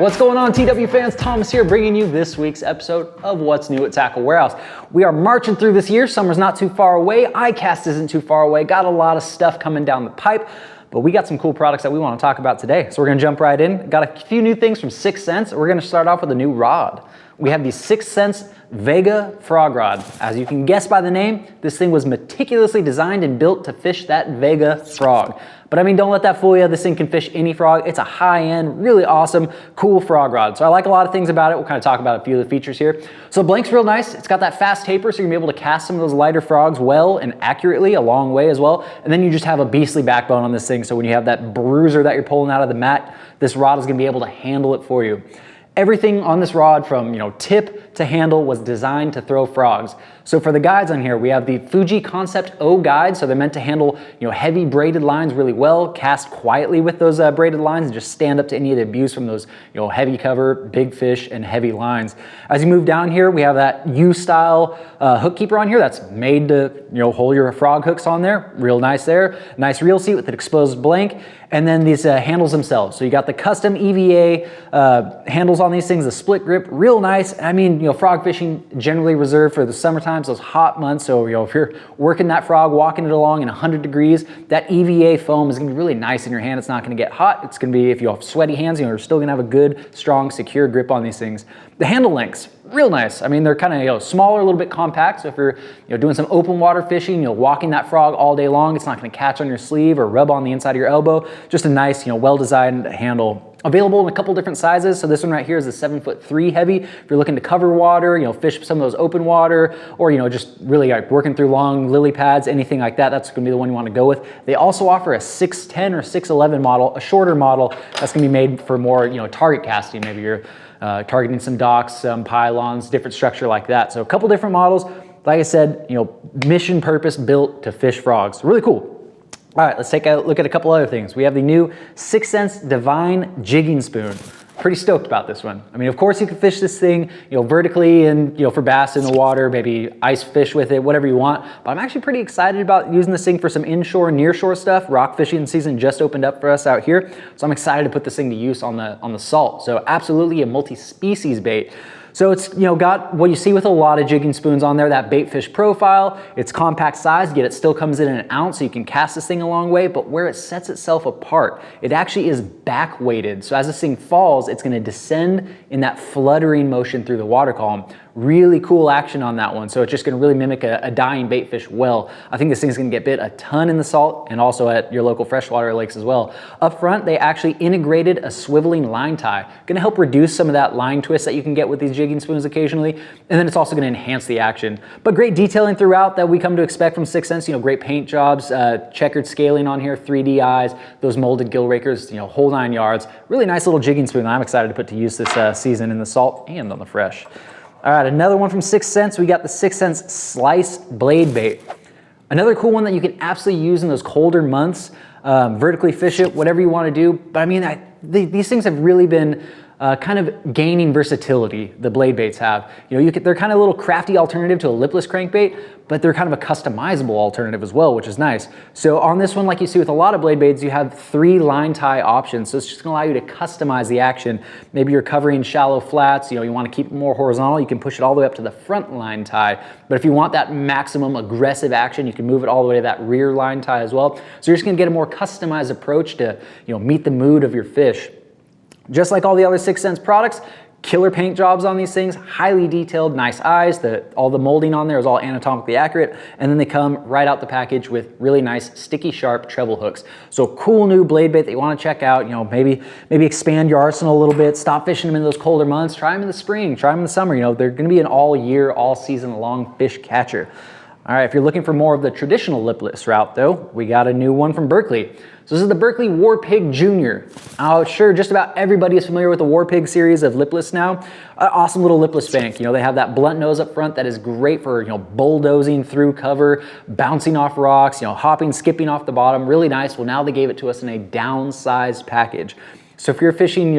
What's going on, TW fans? Thomas here, bringing you this week's episode of What's New at Tackle Warehouse. We are marching through this year. Summer's not too far away. ICAST isn't too far away. Got a lot of stuff coming down the pipe, but we got some cool products that we want to talk about today. So we're going to jump right in. Got a few new things from 6th Sense. We're going to start off with a new rod. We have the 6th Sense Vega Frog Rod. As you can guess by the name, this thing was meticulously designed and built to fish that Vega frog. But I mean, don't let that fool you. This thing can fish any frog. It's a high-end, really awesome, cool frog rod. So I like a lot of things about it. We'll kind of talk about a few of the features here. So blank's real nice. It's got that fast taper, so you're gonna be able to cast some of those lighter frogs well and accurately, a long way as well. And then you just have a beastly backbone on this thing. So when you have that bruiser that you're pulling out of the mat, this rod is gonna be able to handle it for you. Everything on this rod from tip to handle was designed to throw frogs. So for the guides on here, we have the Fuji Concept O guide. So they're meant to handle heavy braided lines really well, cast quietly with those braided lines and just stand up to any of the abuse from those heavy cover, big fish, and heavy lines. As you move down here, we have that U-style hook keeper on here that's made to hold your frog hooks on there. Real nice there. Nice reel seat with an exposed blank. And then these handles themselves. So you got the custom EVA handles on these things, the split grip, real nice. I mean, frog fishing generally reserved for the summertime, those hot months. So if you're working that frog, walking it along in 100 degrees, that EVA foam is gonna be really nice in your hand. It's not gonna get hot. It's gonna be, if you have sweaty hands, you're still gonna have a good, strong, secure grip on these things. The handle lengths, real nice. I mean, they're kind of smaller, a little bit compact. So if you're doing some open water fishing, walking that frog all day long, it's not going to catch on your sleeve or rub on the inside of your elbow. Just a nice, well-designed handle. Available in a couple different sizes. So this one right here is a 7'3" heavy. If you're looking to cover water, fish some of those open water, or just really working through long lily pads, anything like that, that's going to be the one you want to go with. They also offer a 6'10" or 6'11" model, a shorter model that's going to be made for more, target casting. Maybe you're targeting some docks, some pylons, different structure like that. So a couple different models. Like I said, mission purpose built to fish frogs. Really cool. All right, let's take a look at a couple other things. We have the new 6th Sense Divine Jigging Spoon. Pretty stoked about this one. I mean, of course you can fish this thing, vertically and, for bass in the water, maybe ice fish with it, whatever you want. But I'm actually pretty excited about using this thing for some inshore, nearshore stuff. Rock fishing season just opened up for us out here. So I'm excited to put this thing to use on the salt. So absolutely a multi-species bait. So it's got what you see with a lot of jigging spoons on there, that bait fish profile. It's compact size, yet it still comes in an ounce, so you can cast this thing a long way. But where it sets itself apart, it actually is back weighted. So as this thing falls, it's going to descend in that fluttering motion through the water column. Really cool action on that one. So it's just going to really mimic a dying bait fish well. I think this thing's going to get bit a ton in the salt and also at your local freshwater lakes as well. Up front, they actually integrated a swiveling line tie. Going to help reduce some of that line twist that you can get with these jigging spoons occasionally. And then it's also going to enhance the action. But great detailing throughout that we come to expect from 6th Sense. Great paint jobs, checkered scaling on here, 3D eyes, those molded gill rakers, whole 9 yards. Really nice little jigging spoon that I'm excited to put to use this season in the salt and on the fresh. All right, another one from 6th Sense. We got the 6th Sense Slice Blade Bait. Another cool one that you can absolutely use in those colder months. Vertically fish it, whatever you want to do. But I mean, these things have really been kind of gaining versatility, the blade baits have. They're kind of a little crafty alternative to a lipless crankbait, but they're kind of a customizable alternative as well, which is nice. So on this one, like you see with a lot of blade baits, you have 3 line tie options. So it's just gonna allow you to customize the action. Maybe you're covering shallow flats, you want to keep it more horizontal, you can push it all the way up to the front line tie. But if you want that maximum aggressive action, you can move it all the way to that rear line tie as well. So you're just gonna get a more customized approach to meet the mood of your fish. Just like all the other 6th Sense products, killer paint jobs on these things, highly detailed, nice eyes. All the molding on there is all anatomically accurate. And then they come right out the package with really nice, sticky, sharp treble hooks. So cool new blade bait that you want to check out. Maybe expand your arsenal a little bit. Stop fishing them in those colder months. Try them in the spring. Try them in the summer. They're going to be an all year, all season long fish catcher. All right, if you're looking for more of the traditional lipless route though, we got a new one from Berkley. So this is the Berkley Warpig Jr. Sure, just about everybody is familiar with the Warpig series of lipless now. Awesome little lipless bank. They have that blunt nose up front that is great for bulldozing through cover, bouncing off rocks, hopping, skipping off the bottom. Really nice. Well, now they gave it to us in a downsized package. So if you're fishing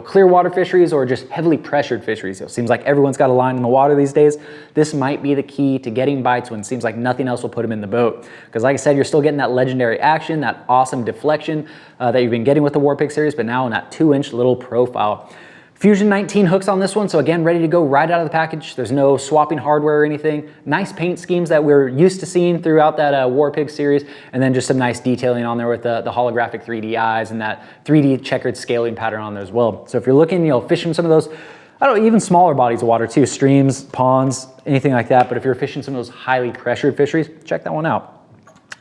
clear water fisheries or just heavily pressured fisheries, it seems like everyone's got a line in the water these days, this might be the key to getting bites when it seems like nothing else will put them in the boat. Because like I said, you're still getting that legendary action, that awesome deflection that you've been getting with the Warpig series, but now in that 2-inch little profile. Fusion 19 hooks on this one, so again, ready to go right out of the package. There's no swapping hardware or anything. Nice paint schemes that we're used to seeing throughout that War Pig series, and then just some nice detailing on there with the holographic 3D eyes and that 3D checkered scaling pattern on there as well. So if you're looking, fishing some of those, I don't know, even smaller bodies of water too, streams, ponds, anything like that, but if you're fishing some of those highly pressured fisheries, check that one out.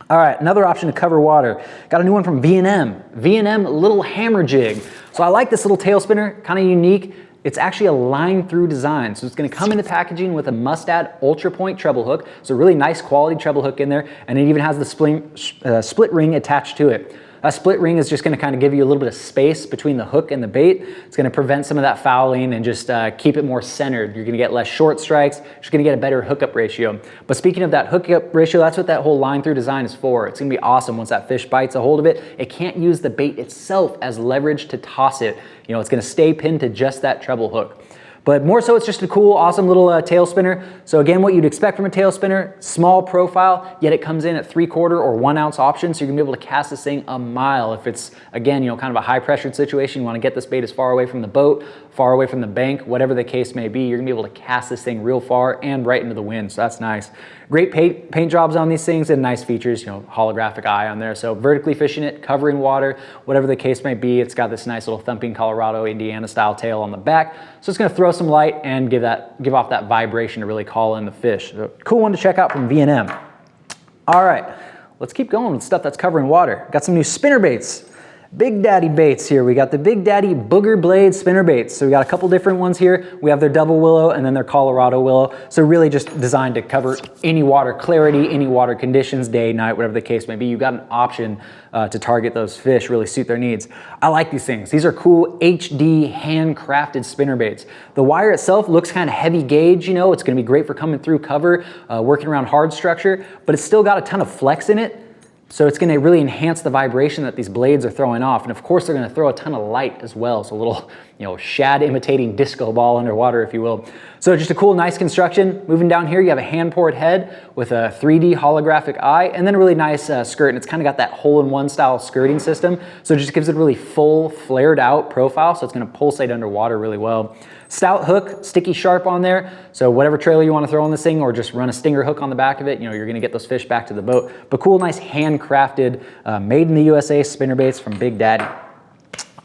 All right, another option to cover water. Got a new one from V&M. V&M Little Hammer Jig. So I like this little tail spinner, kind of unique. It's actually a line through design. So it's gonna come in the packaging with a Mustad Ultra Point treble hook. So really nice quality treble hook in there. And it even has the split ring attached to it. That split ring is just gonna kind of give you a little bit of space between the hook and the bait. It's gonna prevent some of that fouling and just keep it more centered. You're gonna get less short strikes. You're just gonna get a better hookup ratio. But speaking of that hookup ratio, that's what that whole line through design is for. It's gonna be awesome once that fish bites a hold of it. It can't use the bait itself as leverage to toss it. It's gonna stay pinned to just that treble hook. But more so, it's just a cool, awesome little tail spinner. So again, what you'd expect from a tail spinner, small profile, yet it comes in at 3/4 or 1 ounce option. So you're gonna be able to cast this thing a mile. If it's, again, kind of a high pressured situation, you wanna get this bait as far away from the boat, far away from the bank, whatever the case may be, you're gonna be able to cast this thing real far and right into the wind. So that's nice. Great paint jobs on these things and nice features, holographic eye on there. So vertically fishing it, covering water, whatever the case may be. It's got this nice little thumping Colorado, Indiana style tail on the back. So it's gonna throw some light and give off that vibration to really call in the fish. So cool one to check out from V&M. All right, let's keep going with stuff that's covering water. Got some new spinner baits. Big Daddy baits here. We got the Big Daddy Booger Blade spinner baits. So we got a couple different ones here. We have their double willow and then their Colorado willow. So really just designed to cover any water clarity, any water conditions, day, night, whatever the case may be. You've got an option to target those fish, really suit their needs. I like these things. These are cool HD handcrafted spinner baits. The wire itself looks kind of heavy gauge, it's gonna be great for coming through cover, working around hard structure, but it's still got a ton of flex in it. So it's gonna really enhance the vibration that these blades are throwing off. And of course, they're gonna throw a ton of light as well. So a little, shad imitating disco ball underwater, if you will. So just a cool, nice construction. Moving down here, you have a hand-poured head with a 3D holographic eye, and then a really nice skirt. And it's kind of got that hole-in-one style skirting system. So it just gives it a really full, flared out profile. So it's gonna pulsate underwater really well. Stout hook, sticky sharp on there. So whatever trailer you want to throw on this thing, or just run a stinger hook on the back of it, you're gonna get those fish back to the boat. But cool, nice handcrafted, made in the USA spinner baits from Big Daddy.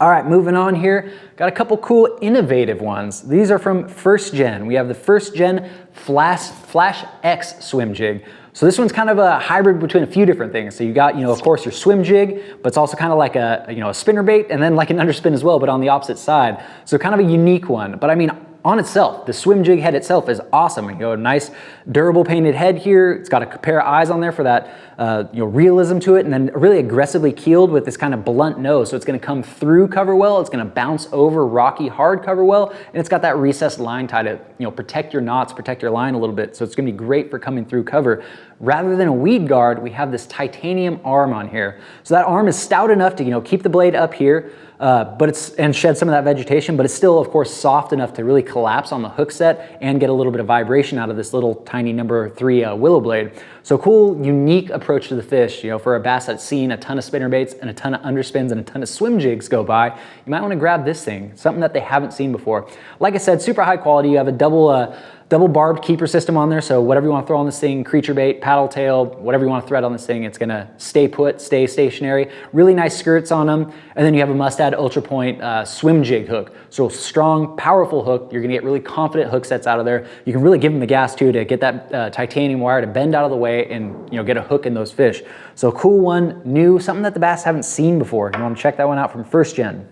All right, moving on here. Got a couple cool innovative ones. These are from First Gen. We have the First Gen Flash X swim jig. So this one's kind of a hybrid between a few different things. So you got, of course, your swim jig, but it's also kind of like a spinner bait, and then like an underspin as well, but on the opposite side. So kind of a unique one. But I mean, on itself, the swim jig head itself is awesome. A nice durable painted head here. It's got a pair of eyes on there for that realism to it, and then really aggressively keeled with this kind of blunt nose. So it's gonna come through cover well, it's gonna bounce over rocky hard cover well, and it's got that recessed line tie to protect your knots, protect your line a little bit. So it's gonna be great for coming through cover. Rather than a weed guard, we have this titanium arm on here. So that arm is stout enough to keep the blade up here, and shed some of that vegetation, but it's still, of course, soft enough to really collapse on the hook set and get a little bit of vibration out of this little tiny number 3 willow blade. So cool, unique approach to the fish. For a bass that's seen a ton of spinner baits and a ton of underspins and a ton of swim jigs go by, you might want to grab this thing, something that they haven't seen before. Like I said, super high quality. You have a double barbed keeper system on there, so whatever you want to throw on this thing, creature bait, paddle tail, whatever you want to thread on this thing, it's gonna stay put, stay stationary. Really nice skirts on them. And then you have a Mustad Ultra Point swim jig hook. So strong, powerful hook. You're gonna get really confident hook sets out of there. You can really give them the gas too to get that titanium wire to bend out of the way and get a hook in those fish. So cool one, new, something that the bass haven't seen before. You want to check that one out from First Gen.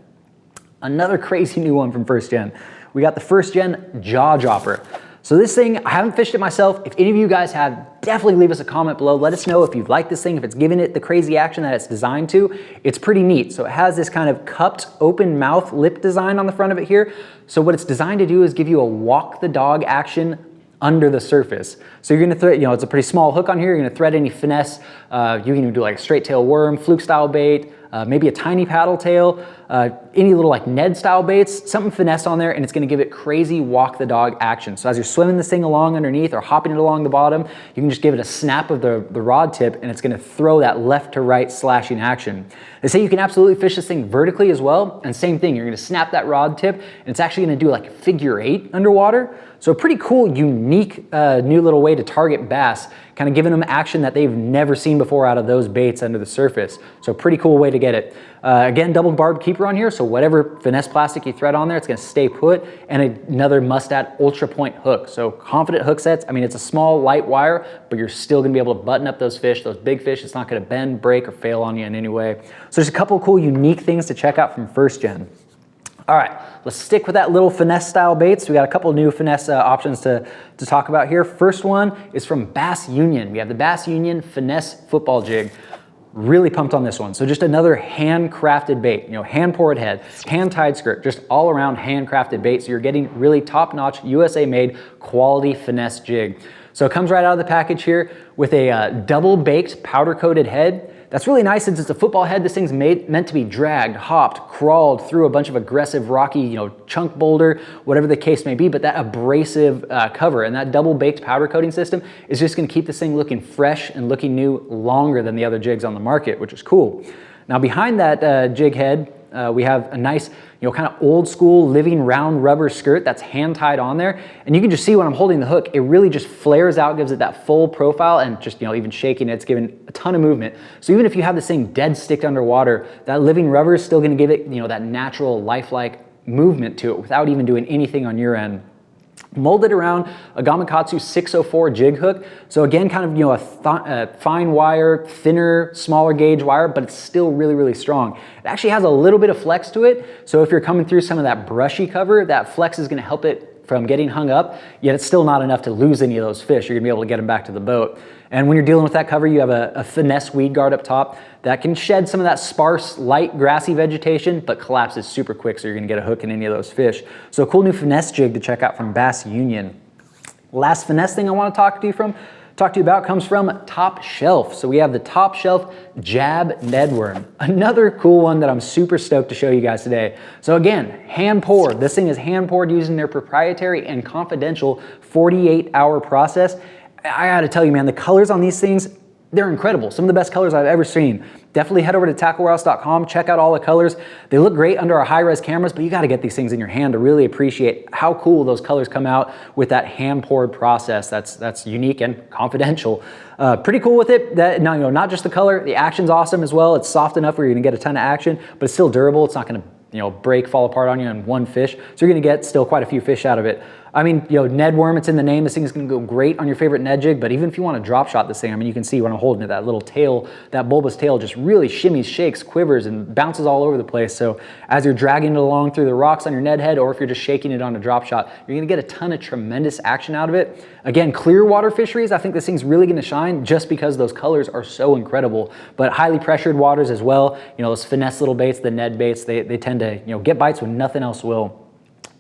Another crazy new one from First Gen. We got the First Gen Jaw Dropper. So this thing, I haven't fished it myself. If any of you guys have, definitely leave us a comment below. Let us know if you like this thing, if it's giving it the crazy action that it's designed to. It's pretty neat. So it has this kind of cupped open mouth lip design on the front of it here. So what it's designed to do is give you a walk the dog action under the surface. So you're gonna thread, it's a pretty small hook on here. You're gonna thread any finesse. You can even do like a straight tail worm, fluke style bait, maybe a tiny paddle tail. any little like Ned style baits, something finesse on there, and it's gonna give it crazy walk the dog action. So as you're swimming this thing along underneath or hopping it along the bottom, you can just give it a snap of the rod tip and it's gonna throw that left to right slashing action. They say you can absolutely fish this thing vertically as well, and same thing, you're gonna snap that rod tip and it's actually gonna do like a figure 8 underwater. So a pretty cool, unique, new little way to target bass, kind of giving them action that they've never seen before out of those baits under the surface. So pretty cool way to get it. Again, double barbed keeper on here, so whatever finesse plastic you thread on there, it's gonna stay put, and another must-add Ultra Point hook. So confident hook sets, I mean, it's a small, light wire, but you're still gonna be able to button up those fish, those big fish. It's not gonna bend, break, or fail on you in any way. So there's a couple of cool, unique things to check out from First Gen. All right, let's stick with that little finesse style baits. We got a couple new finesse options to talk about here. First one is from Bass Union. We have the Bass Union Finesse Football Jig. Really pumped on this one. So just another handcrafted bait, you know, hand poured head, hand tied skirt, just all around handcrafted bait. So you're getting really top notch USA made quality finesse jig. So it comes right out of the package here with a double baked powder coated head. That's really nice since it's a football head. This thing's meant to be dragged, hopped, crawled through a bunch of aggressive, rocky, you know, chunk boulder, whatever the case may be, but that abrasive cover and that double baked powder coating system is just gonna keep this thing looking fresh and looking new longer than the other jigs on the market, which is cool. Now behind that jig head, we have a nice, you know, kind of old school living round rubber skirt that's hand tied on there. And you can just see when I'm holding the hook, it really just flares out, gives it that full profile, and just, you know, even shaking it, it's giving a ton of movement. So even if you have this thing dead sticked underwater, that living rubber is still gonna give it, you know, that natural lifelike movement to it without even doing anything on your end. Molded around a Gamakatsu 604 jig hook. So again, kind of, you know, a fine wire, thinner, smaller gauge wire, but it's still really, really strong. It actually has a little bit of flex to it. So if you're coming through some of that brushy cover, that flex is gonna help it from getting hung up, yet it's still not enough to lose any of those fish. You're gonna be able to get them back to the boat. And when you're dealing with that cover, you have a finesse weed guard up top that can shed some of that sparse, light, grassy vegetation, but collapses super quick, so you're gonna get a hook in any of those fish. So a cool new finesse jig to check out from Bass Union. Last finesse thing I wanna talk to you about comes from Top Shelf. So we have the Top Shelf Jab Ned Worm. Another cool one that I'm super stoked to show you guys today. So again, hand poured. This thing is hand poured using their proprietary and confidential 48-hour process. I gotta tell you, man, the colors on these things, they're incredible. Some of the best colors I've ever seen. Definitely head over to tacklewarehouse.com, check out all the colors. They look great under our high-res cameras, but you gotta get these things in your hand to really appreciate how cool those colors come out with that hand-poured process that's unique and confidential. Pretty cool with it. Now, you know, not just the color, the action's awesome as well. It's soft enough where you're gonna get a ton of action, but it's still durable. It's not gonna, you know, break, fall apart on you in one fish. So you're gonna get still quite a few fish out of it. I mean, you know, Ned Worm, it's in the name. This thing is gonna go great on your favorite Ned jig, but even if you wanna drop shot this thing, I mean, you can see when I'm holding it, that little tail, that bulbous tail just really shimmies, shakes, quivers, and bounces all over the place. So as you're dragging it along through the rocks on your Ned head, or if you're just shaking it on a drop shot, you're gonna get a ton of tremendous action out of it. Again, clear water fisheries, I think this thing's really gonna shine just because those colors are so incredible. But highly pressured waters as well, you know, those finesse little baits, the Ned baits, they tend to, you know, get bites when nothing else will.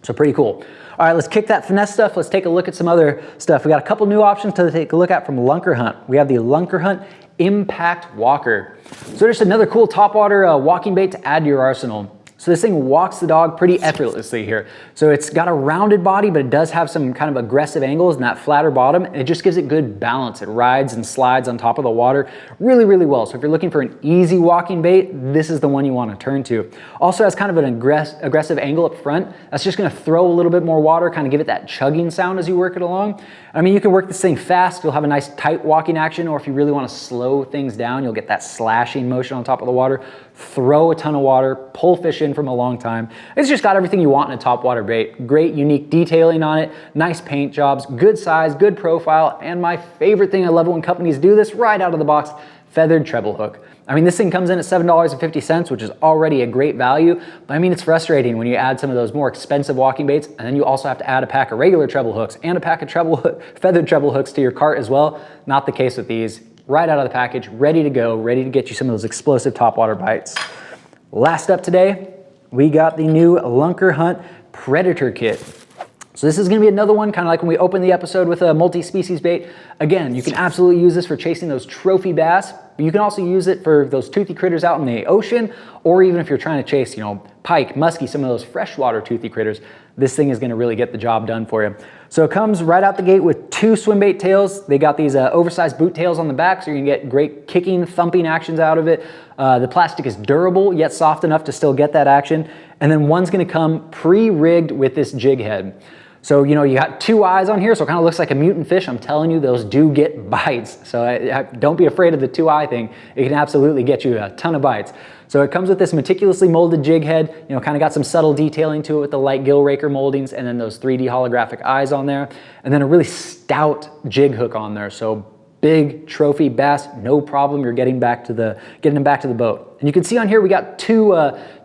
So pretty cool. All right, let's kick that finesse stuff. Let's take a look at some other stuff. We got a couple new options to take a look at from Lunker Hunt. We have the Lunker Hunt Impact Walker. So just another cool topwater walking bait to add to your arsenal. So this thing walks the dog pretty effortlessly here. So it's got a rounded body, but it does have some kind of aggressive angles and that flatter bottom. And it just gives it good balance. It rides and slides on top of the water really, really well. So if you're looking for an easy walking bait, this is the one you want to turn to. Also has kind of an aggressive angle up front. That's just going to throw a little bit more water, kind of give it that chugging sound as you work it along. I mean, you can work this thing fast. You'll have a nice tight walking action, or if you really want to slow things down, you'll get that slashing motion on top of the water. Throw a ton of water, pull fish in from a long time. It's just got everything you want in a topwater bait. Great, unique detailing on it, nice paint jobs, good size, good profile, and my favorite thing, I love it when companies do this right out of the box, feathered treble hook. I mean, this thing comes in at $7.50, which is already a great value, but I mean, it's frustrating when you add some of those more expensive walking baits, and then you also have to add a pack of regular treble hooks and a pack of feathered treble hooks to your cart as well. Not the case with these. Right out of the package, ready to go, ready to get you some of those explosive topwater bites. Last up today, we got the new Lunker Hunt Predator Kit. So this is gonna be another one, kind of like when we opened the episode with a multi-species bait. Again, you can absolutely use this for chasing those trophy bass, but you can also use it for those toothy critters out in the ocean, or even if you're trying to chase, pike, muskie, some of those freshwater toothy critters, this thing is gonna really get the job done for you. So it comes right out the gate with 2 swim bait tails. They got these oversized boot tails on the back, so you can get great kicking, thumping actions out of it. The plastic is durable, yet soft enough to still get that action. And then one's gonna come pre-rigged with this jig head. So, you got 2 eyes on here, so it kind of looks like a mutant fish. I'm telling you, those do get bites. So don't be afraid of the 2-eye thing. It can absolutely get you a ton of bites. So it comes with this meticulously molded jig head, kind of got some subtle detailing to it with the light gill raker moldings, and then those 3D holographic eyes on there, and then a really stout jig hook on there. So big trophy bass, no problem. You're getting them back to the boat. And you can see on here we got two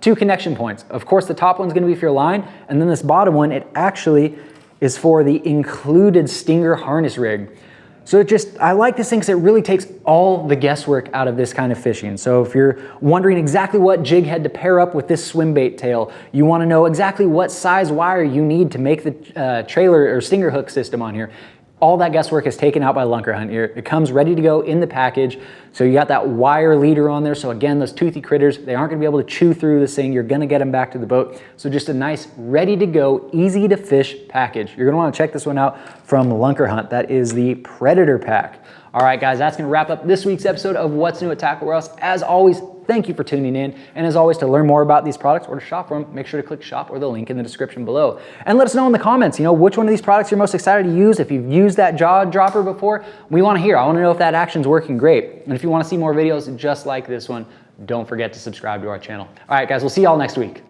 connection points. Of course, the top one's going to be for your line, and then this bottom one, it actually is for the included Stinger harness rig. So I like this thing because it really takes all the guesswork out of this kind of fishing. So if you're wondering exactly what jig head to pair up with this swim bait tail, you want to know exactly what size wire you need to make the trailer or Stinger hook system on here, all that guesswork is taken out by Lunker Hunt here. It comes ready to go in the package. So you got that wire leader on there. So again, those toothy critters, they aren't gonna be able to chew through this thing. You're gonna get them back to the boat. So just a nice, ready to go, easy to fish package. You're gonna wanna check this one out from Lunker Hunt. That is the Predator Pack. All right, guys, that's gonna wrap up this week's episode of What's New at Tackle Warehouse. As always, thank you for tuning in. And as always, to learn more about these products or to shop for them, make sure to click shop or the link in the description below. And let us know in the comments, which one of these products you're most excited to use. If you've used that jaw dropper before, we want to hear. I want to know if that action's working great. And if you want to see more videos just like this one, don't forget to subscribe to our channel. All right, guys, we'll see y'all next week.